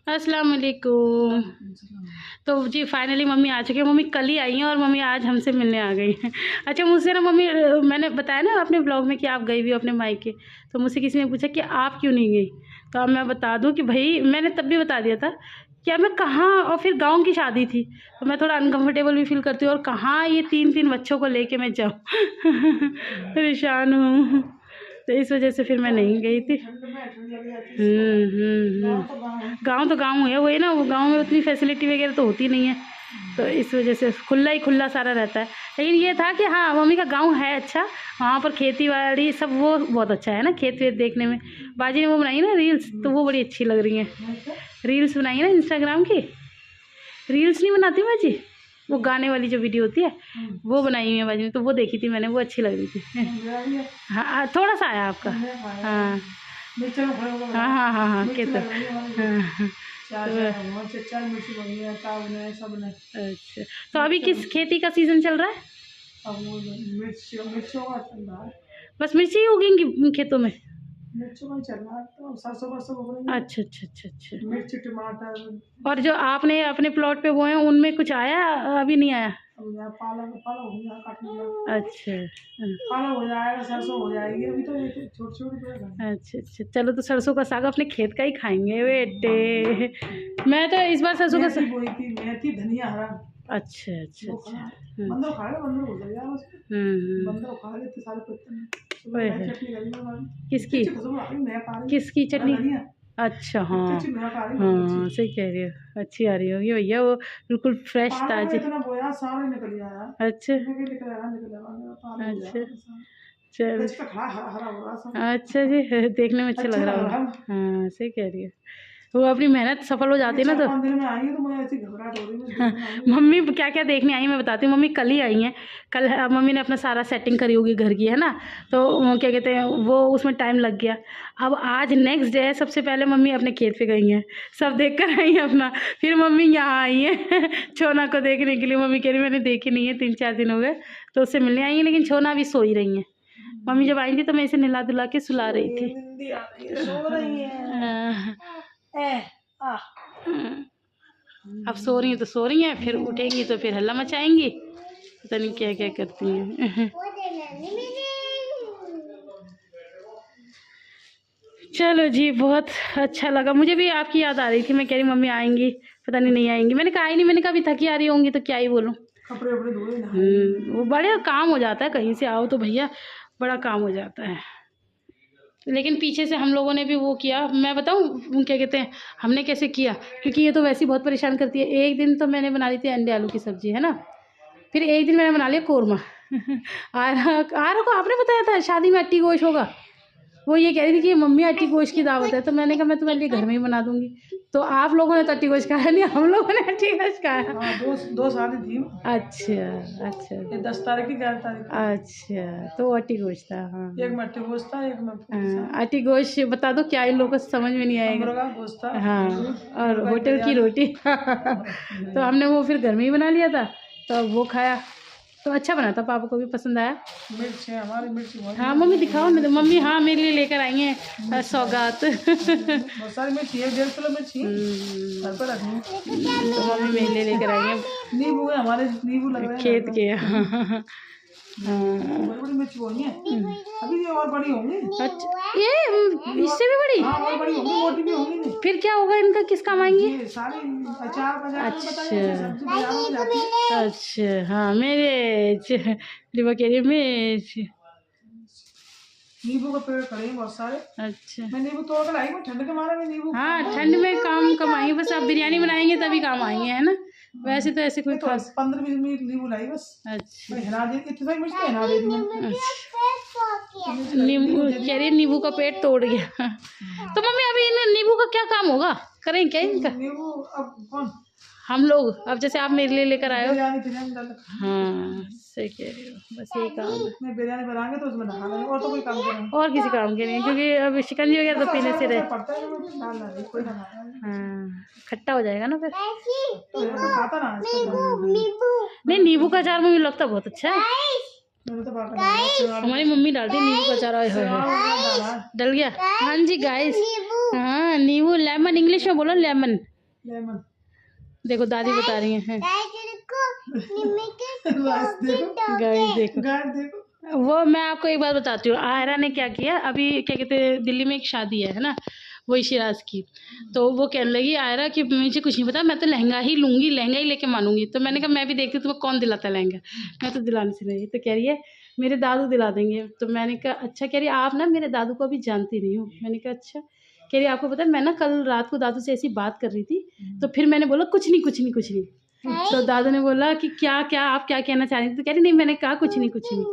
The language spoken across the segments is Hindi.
अस्सलाम वालेकुम। तो जी फाइनली मम्मी आ चुकी है। मम्मी कल ही आई हैं और मम्मी आज हमसे मिलने आ गई हैं। अच्छा मुझसे ना मम्मी, मैंने बताया ना अपने ब्लॉग में कि आप गई भी हो अपने मायके, तो मुझसे किसी ने पूछा कि आप क्यों नहीं गई। तो अब मैं बता दूं कि भाई मैंने तब भी बता दिया था कि अब मैं कहाँ, और फिर गांव की शादी थी तो मैं थोड़ा अनकंफर्टेबल भी फील करती हूँ, और कहाँ ये 3-3 बच्चों को लेके मैं जाऊँ। परेशान हूँ, तो इस वजह से फिर मैं नहीं गई थी। गांव तो गांव है, वही ना, वो गांव में उतनी फैसिलिटी वगैरह तो होती नहीं है, तो इस वजह से खुला ही खुला सारा रहता है। लेकिन ये था कि हाँ मम्मी का गांव है अच्छा, वहाँ पर खेती बाड़ी सब वो बहुत अच्छा है ना, खेत वेत देखने में। बाजी ने वो बनाई ना रील्स, तो वो बड़ी अच्छी लग रही हैं। रील्स बनाई है ना इंस्टाग्राम की। रील्स नहीं बनाती बाजी, वो गाने वाली जो वीडियो होती है वो बनाई हुई है बाजी ने, तो वो देखी थी मैंने, वो अच्छी लग रही थी। हाँ थोड़ा सा आया आपका। हाँ हाँ हाँ हाँ हाँ के तो अच्छा, तो अभी किस खेती का सीजन चल रहा है? बस मिर्ची ही उगेंगी खेतों में? अच्छा अच्छा अच्छा अच्छा। मिर्ची टमाटर। और जो आपने अपने प्लॉट पे बोए हैं उनमें कुछ आया? अभी नहीं आया? अच्छा हो जाएगा, सरसों हो जाएगी, अभी तो छोटी। अच्छा अच्छा, चलो तो सरसों का साग अपने खेत का ही खाएंगे बेटे। मैं तो इस बार सरसों का मेथी धनिया हरा। अच्छा अच्छा अच्छा। किसकी किसकी चटनी? अच्छा हाँ हाँ सही कह रही हो, अच्छी आ रही होगी भैया, वो बिल्कुल फ्रेश ताजी। अच्छा अच्छा चल, अच्छा जी देखने में अच्छा लग रहा होगा। हाँ सही कह रही है, वो अपनी मेहनत सफल हो जाती है ना। तो हाँ, मम्मी क्या क्या देखने आई मैं बताती हूँ। मम्मी कल ही आई हैं, कल मम्मी ने अपना सारा सेटिंग करी होगी घर की, है ना, तो क्या कहते हैं वो उसमें टाइम लग गया। अब आज नेक्स्ट डे है, सबसे पहले मम्मी अपने खेत पे गई हैं, सब देख कर आई हैं अपना, फिर मम्मी यहाँ आई हैं छोना को देखने के लिए। मम्मी कह रही मैंने देखी नहीं है, 3-4 दिन हो गए, तो उससे मिलने आई हैं, लेकिन छोना अभी सो ही रही हैं। मम्मी जब आई थी तो मैं इसे नहला धुला के सुला रही थी। अब सो रही हैं तो सो रही हैं, फिर उठेंगी तो फिर हल्ला मचाएंगी, पता नहीं क्या क्या करती हैं। चलो जी, बहुत अच्छा लगा, मुझे भी आपकी याद आ रही थी। मैं कह रही मम्मी आएंगी, पता नहीं आएंगी। मैंने कहा ही नहीं, मैंने कहा अभी थकी आ रही होंगी तो क्या ही बोलूँ। कपड़े वपड़े धोए, वो बड़े काम हो जाता है, कहीं से आओ तो भैया बड़ा काम हो जाता है। लेकिन पीछे से हम लोगों ने भी वो किया, मैं बताऊँ क्या कहते हैं हमने कैसे किया, क्योंकि ये तो वैसे ही बहुत परेशान करती है। एक दिन तो मैंने बना ली थी अंडे आलू की सब्जी, है ना, फिर एक दिन मैंने बना लिया कौरमा। आरा को आपने बताया था शादी में अट्टी गोश होगा, वो ये कह रही थी कि मम्मी अट्टी गोश्त की दावत है, तो मैंने कहा मैं तुम्हारे लिए घर में ही बना दूंगी। तो आप लोगों ने तो अट्टी गोश्त खाया नहीं, हम लोगों ने अट्टी गोश्त खाया। हाँ, दो शादी थी। अच्छा अच्छा, ये 10 तारीख की 11 तारीख। अच्छा, तो अट्टी गोश्त था। हाँ, एक में अट्टी गोश्त था, एक में अट्टी गोश्त बता दो क्या, इन लोगों को समझ में नहीं आएगा। गोश्त था हाँ, और होटल की रोटी। तो हमने वो फिर घर में ही बना लिया था, तो वो खाया, तो अच्छा बना था, पापा को भी पसंद आया। मिर्च है हमारी, मिर्च हाँ मम्मी दिखाओ, मम्मी हाँ मेरे लिए लेकर आई हैं सौगात। बहुत सारी मिर्ची है, 1.5 किलो मिर्ची घर पर रखनी, तो मम्मी मेरे लिए लेकर आई हैं। नींबू है हमारे, नींबू लग रहे हैं खेत के। हाँ बड़ी मिर्च बोनी है, अभी ये और बड़ी होंगी। अच्छा, ये इससे भी बड़ी? हाँ और बड़ी होंगी, मोटी भी होंगी। फिर क्या होगा इनका, किस काम आएंगे? सारी अचार। अच्छा अच्छा हाँ, मेरे लिवा कह रही है मिर्च। नींबू का पेड़ खड़े हैं बहुत सारे। अच्छा, मैं नींबू तोड़ कर लाई हूँ, ठंड के मारे में नींबू। हाँ ठंड में काम कम आएंगे, बस आप बिरयानी बनाएंगे तभी काम आएंगे, है ना, वैसे तो ऐसे कोई खास। 15-20 मिनट नींबू लाई बस। अच्छा, हिला दे, इतनी मिर्च तो हिला दे दी। नींबू कह रही नींबू का पेड़ तोड़ गया। तो मम्मी अभी इन नींबू का क्या काम होगा, करें क्या इनका? नींबू अब कौन, हम लोग, अब जैसे आप मेरे लिए लेकर आए हो। हाँ सही कह रही हो, बस यही काम है। मैं बिरयानी बनाएंगे तो उसमें नहा लेंगे, और तो कोई काम करेंगे, और किसी काम के नहीं, क्योंकि अब शिकंजी वगैरह तो पीने से रहे। हाँ खट्टा हो जाएगा ना फिर। नहीं नींबू का अचार मुझे लगता बहुत अच्छा है, हमारी मम्मी डालती है नींबू का अचार। डल गया। हाँ जी गाइस, हाँ नींबू, लेमन, इंग्लिश में बोलो लेमन। देखो दादी बता रही हैं। देखो वो मैं आपको एक बात बताती हूँ। आयरा ने क्या किया, अभी क्या कहते हैं दिल्ली में एक शादी है ना, वही शिराज की। तो वो कहने लगी आयरा कि मुझे कुछ नहीं पता, मैं तो लहंगा ही लूँगी, लहंगा ही लेके मानूंगी। तो मैंने कहा मैं भी देखती हूँ तुम्हें कौन दिलाता है लहंगा, मैं तो दिलाने से नहीं। तो कह रही है मेरे दादू दिला देंगे। तो मैंने कहा अच्छा। कह रही आप ना मेरे दादू को अभी जानती नहीं हो। मैंने कहा अच्छा। कह रही आपको पता है मैं ना कल रात को दादू से ऐसी बात कर रही थी, तो फिर मैंने बोला कुछ नहीं कुछ नहीं कुछ नहीं। तो दादू ने बोला कि क्या क्या आप क्या कहना चाह रही थी। तो कह रही नहीं मैंने कहा कुछ नहीं कुछ नहीं।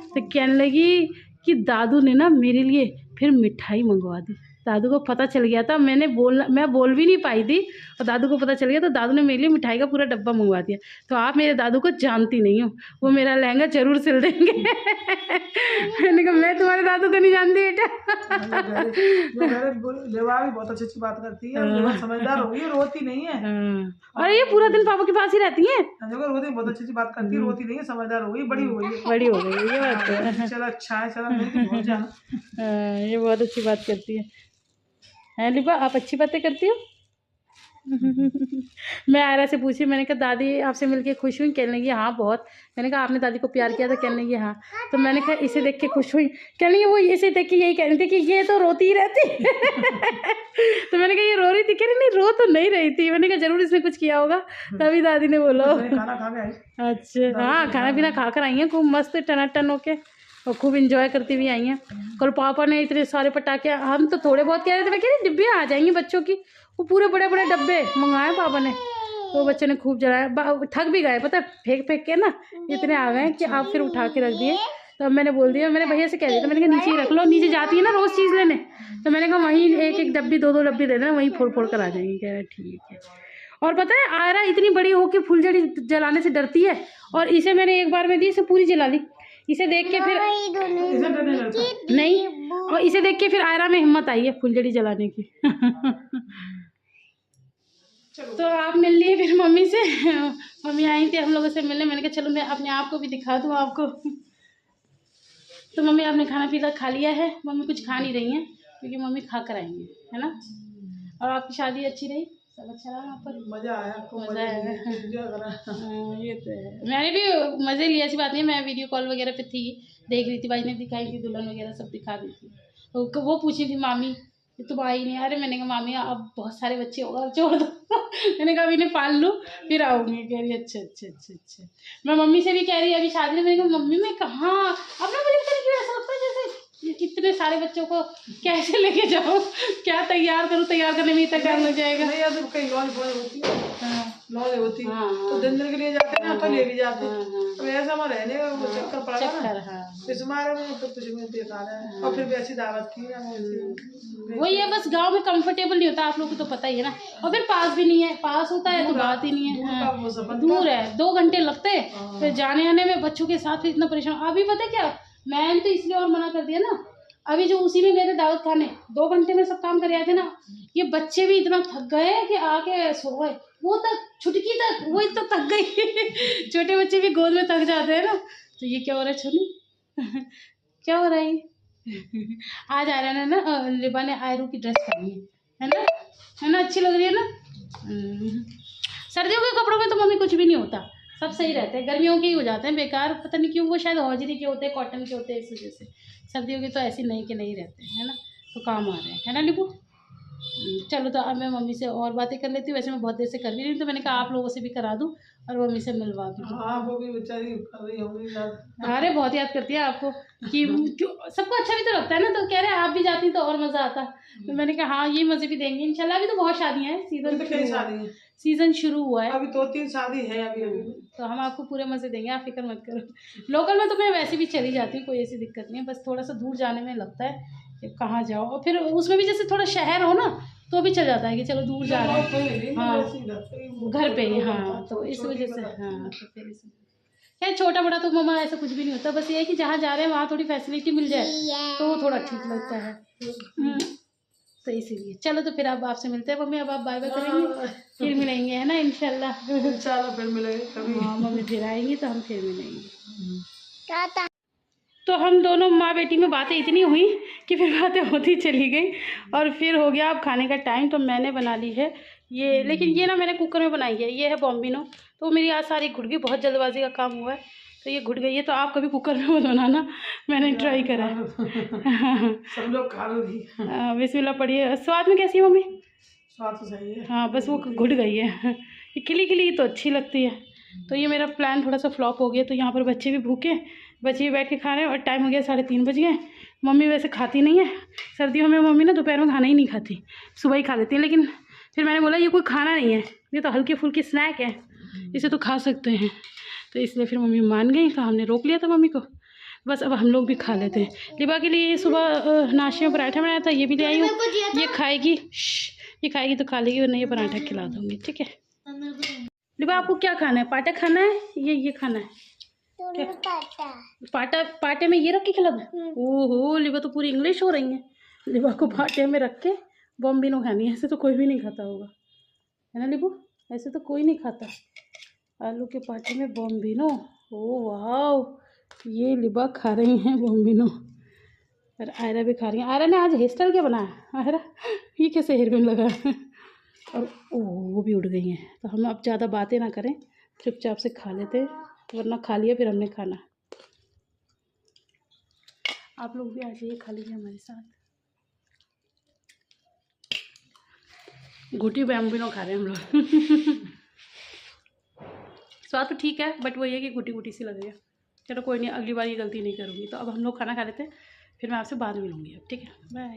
तो कहने लगी कि दादू ने ना मेरे लिए फिर मिठाई मंगवा दी। दादू को पता चल गया था, मैं बोल भी नहीं पाई थी और दादू को पता चल गया, तो दादू ने मेरे लिए मिठाई का पूरा डब्बा मंगवा दिया। तो आप मेरे दादू को जानती नहीं हो, वो मेरा लहंगा जरूर सिल देंगे। मैंने कहा मैं तुम्हारे दादू को नहीं जानती बेटा। लेवा भी बहुत अच्छी बात करती है, समझदार हो गई है, रोती नहीं है। और ये पूरा दिन पापा के पास ही रहती है। रोती बहुत अच्छी बात करती है, रोती नहीं है, समझदार हो गई, बड़ी हो गई है। बड़ी हो गई ये बात है। चलो अच्छा है, चलो ये बहुत अच्छी बात करती है लिपा, आप अच्छी बातें करती हो। मैं आयरा से पूछी, मैंने कहा दादी आपसे मिलके खुश हुई। कहने लगी हाँ बहुत। मैंने कहा आपने दादी को प्यार किया था। कहने लगी हाँ। तो मैंने कहा इसे देख के खुश हुई। कहने लगी वो इसे देख के यही कह रही थी कि ये तो रोती ही रहती। तो मैंने कहा ये रो रही थी। कह रही नहीं रो तो नहीं रही थी। मैंने कहा जरूर इसने कुछ किया होगा, तभी दादी ने बोला। अच्छा हाँ खाना पीना खा कर आई हैं खूब मस्त टनाटन होके, और खूब इंजॉय करती हुई आई हैं। कल पापा ने इतने सारे पटाखे, हम तो थोड़े बहुत कह रहे थे, मैं कह रही डिब्बे आ जाएंगे बच्चों की, वो पूरे बड़े बड़े डब्बे मंगाए पापा ने। तो बच्चों ने खूब जलाया, थक भी गए पता, फेंक फेंक के ना इतने आ गए कि आप फिर उठा के रख दिए। तो मैंने बोल दिया, मैंने भैया से कह दिया था, मैंने कहा नीचे ही रख लो, नीचे जाती है ना रोज़ चीज़ लेने। तो मैंने कहा वहीं एक एक डब्बी दो डब्बी दे देना, वहीं फोड़ फोड़ कर आ जाएंगी। कह रहे ठीक है। और पता है आयरा इतनी बड़ी होके फुलझड़ी जलाने से डरती है, और इसे मैंने एक बार में दी, इसे पूरी जला ली। इसे देख के फिर नहीं, और इसे देख के फिर आयरा में हिम्मत आई है फुलझड़ी जलाने की। तो आप मिल लिए फिर मम्मी से। मम्मी आई थी हम लोगों से मिलने। मैंने कहा चलो मैं अपने आप को भी दिखा दूँ आपको। तो मम्मी आपने खाना पीना खा लिया है। मम्मी कुछ खा नहीं रही हैं क्योंकि मम्मी खा कर आएंगे, है ना। और आपकी शादी अच्छी रही, सब अच्छा रहा वहाँ पर, मज़ा आया। मज़ा आया। ये तो है, मैंने भी मज़े लिया, ऐसी बात नहीं। मैं वीडियो कॉल वगैरह पे थी, देख रही थी, भाई ने दिखाई थी, दुल्हन वगैरह सब दिखा दी थी। तो वो पूछी थी मामी तुम आई नहीं। अरे मैंने कहा मामी अब बहुत सारे बच्चे होगा, छोड़ दो। मैंने कहा अभी इन्हें पाल लूँ फिर आऊँगी। कह रही अच्छा अच्छा अच्छा अच्छा। मैं मम्मी से भी कह रही अभी शादी में, मैंने कहा मम्मी मैं कहाँ, अब ना मुझे ऐसा लगता है जैसे इतने सारे बच्चों को कैसे लेके जाओ, क्या तैयार करूँ, तैयार करने में इतना टाइम लग जाएगा। नहीं यार कहीं लॉज होती है तो दिन के लिए जाते हैं तो ले भी जाते हैं। तो ऐसा हमारा रहने का वो चक्कर पड़ा ना, इस बारे में तो कुछ में देखा है। और फिर वैसी दावत की वही है, बस गांव में कंफर्टेबल नहीं होता, आप लोगों को तो पता ही है ना। और फिर पास भी नहीं है, पास होता है तो बात ही नहीं है, दूर है, 2 घंटे लगते हैं। फिर जाने आने में बच्चों के साथ इतना परेशान। अभी पता क्या, मैंने तो इसलिए और मना कर दिया ना, अभी जो उसी में गए थे दावत खाने, 2 घंटे में सब काम कर आए थे ना। ये बच्चे भी इतना थक गए कि आके सो गए, वो तक छुटकी तक वो इतना थक गई। छोटे बच्चे भी गोद में थक जाते हैं ना। तो ये क्या हो रहा है छोनू, क्या हो रहा है। आज आ रहा है ना, लिबा ने आयरू की ड्रेस पहनी है ना, है ना, अच्छी लग रही है ना। सर्दियों के कपड़ों में तो मम्मी कुछ भी नहीं होता, सब सही रहते हैं। गर्मियों के ही हो जाते हैं बेकार, पता नहीं क्यों, वो शायद हौजरी के होते हैं, कॉटन के होते हैं, इस वजह से। सर्दियों के तो ऐसे नहीं के नहीं रहते हैं, है ना, तो काम आ रहे हैं, है ना लिबू। चलो तो अब मैं मम्मी से और बातें कर लेती हूँ। वैसे मैं बहुत देर से कर भी रही हूँ, तो मैंने कहा आप लोगों से भी करा दूँ और मम्मी से मिलवा भी दूँ। हाँ वो भी बेचारी कर रही होगी याद। अरे बहुत याद करती है आपको कि क्यों, सबको अच्छा भी तो लगता है ना। तो कह रहे हैं आप भी जाती तो और मज़ा आता। तो मैंने कहा हाँ ये मज़े भी देंगे इंशाल्लाह। अभी तो बहुत शादियाँ हैं, सीज़न शुरू हुआ है, अभी 2-3 शादी है अभी। तो हम आपको पूरे मज़े देंगे, आप फिक्र मत करो। लोकल में तो मैं वैसे भी चली जाती हूँ, कोई ऐसी दिक्कत नहीं है। बस थोड़ा सा दूर जाने में लगता है कि कहाँ जाओ, और फिर उसमें भी जैसे थोड़ा शहर हो ना तो भी चल जाता है कि चलो दूर जाना है, हाँ घर पे ही, हाँ तो इस वजह से, हाँ तो फिर इस क्या छोटा बड़ा तो मम्मा ऐसा कुछ भी नहीं होता। बस ये है कि जहाँ जा रहे हैं वहाँ थोड़ी फैसिलिटी मिल जाए तो वो थोड़ा ठीक लगता है। तो इसीलिए चलो, तो फिर अब आपसे मिलते हैं मम्मी। अब आप बाय बाय करेंगे, फिर मिलेंगे, है ना, इंशाल्लाह। इंशाल्लाह फिर मिलेंगे कभी। हाँ मम्मी फिर आएंगी तो हम फिर मिलेंगे। तो हम दोनों माँ बेटी में बातें इतनी हुई कि फिर बातें होती चली गई, और फिर हो गया अब खाने का टाइम। तो मैंने बना ली है ये लेकिन ये ना मैंने कुकर में बनाई है, ये है बॉम्बिनो। तो मेरी आज सारी घुट गई, बहुत जल्दबाजी का काम हुआ है तो ये घुट गई है। तो आप कभी कुकर में मत बनाना, मैंने ट्राई करा है। सब लोग खा लो भी। बिस्मिल्लाह पढ़िए। स्वाद में कैसी है मम्मी? स्वाद तो सही है। हाँ बस वो घुट गई है। ये खिली खिली तो अच्छी लगती है। तो ये मेरा प्लान थोड़ा सा फ्लॉप हो गया। तो यहाँ पर बच्चे भी भूखे, बच्चे भी बैठ के खा रहे हैं और टाइम हो गया 3:30 बज गए। मम्मी वैसे खाती नहीं है सर्दियों में, मम्मी ना दोपहर में खाना ही नहीं खाती, सुबह ही खा लेती है। लेकिन फिर मैंने बोला ये कोई खाना नहीं है, ये तो हल्की फुल्की स्नैक है, इसे तो खा सकते हैं। तो इसलिए फिर मम्मी मान गई, तो हमने रोक लिया था मम्मी को। बस अब हम लोग भी खा लेते हैं। लिबा के लिए सुबह नाश्ते में पराठा बनाया था, ये भी ले आई हूँ। ये खाएगी, ये खाएगी तो खा लेगी, वरना ये पराठा खिला दूँगी, ठीक है। लिबा आपको क्या खाना है? पाटा खाना है, ये खाना है पाटा? पाटे में ये रख के खिला दूँ? ओहो लिबा तो पूरी इंग्लिश हो रही है। लिबा को पाटे में रख के बॉम्बिनो खानी है। ऐसे तो कोई भी नहीं खाता होगा, है ना लिबू? ऐसे तो कोई नहीं खाता। आलू के पाटे में बॉम्बिनो, ओ वाह, ये लिबा खा रही हैं बॉम्बिनो और आयरा भी खा रही है। आयरा ने आज हेयर स्टाइल क्या बनाया? आयरा ये कैसे हेयर पिन लगा और वो भी उड़ गई हैं। तो हम अब ज़्यादा बातें ना करें, चुपचाप से खा लेते हैं, वरना खा लिया फिर हमने खाना। आप लोग भी आ जाइए, खा लीजिए हमारे साथ। घुटी बॉम्बिनो खा रहे हैं हम लोग। स्वाद तो ठीक है, बट वही है कि घुटी घुटी सी लग रही है। चलो कोई नहीं, अगली बार ये गलती नहीं करूँगी। तो अब हम लोग खाना खा लेते हैं, फिर मैं आपसे बाद में मिलूँगी अब, ठीक है। बाय।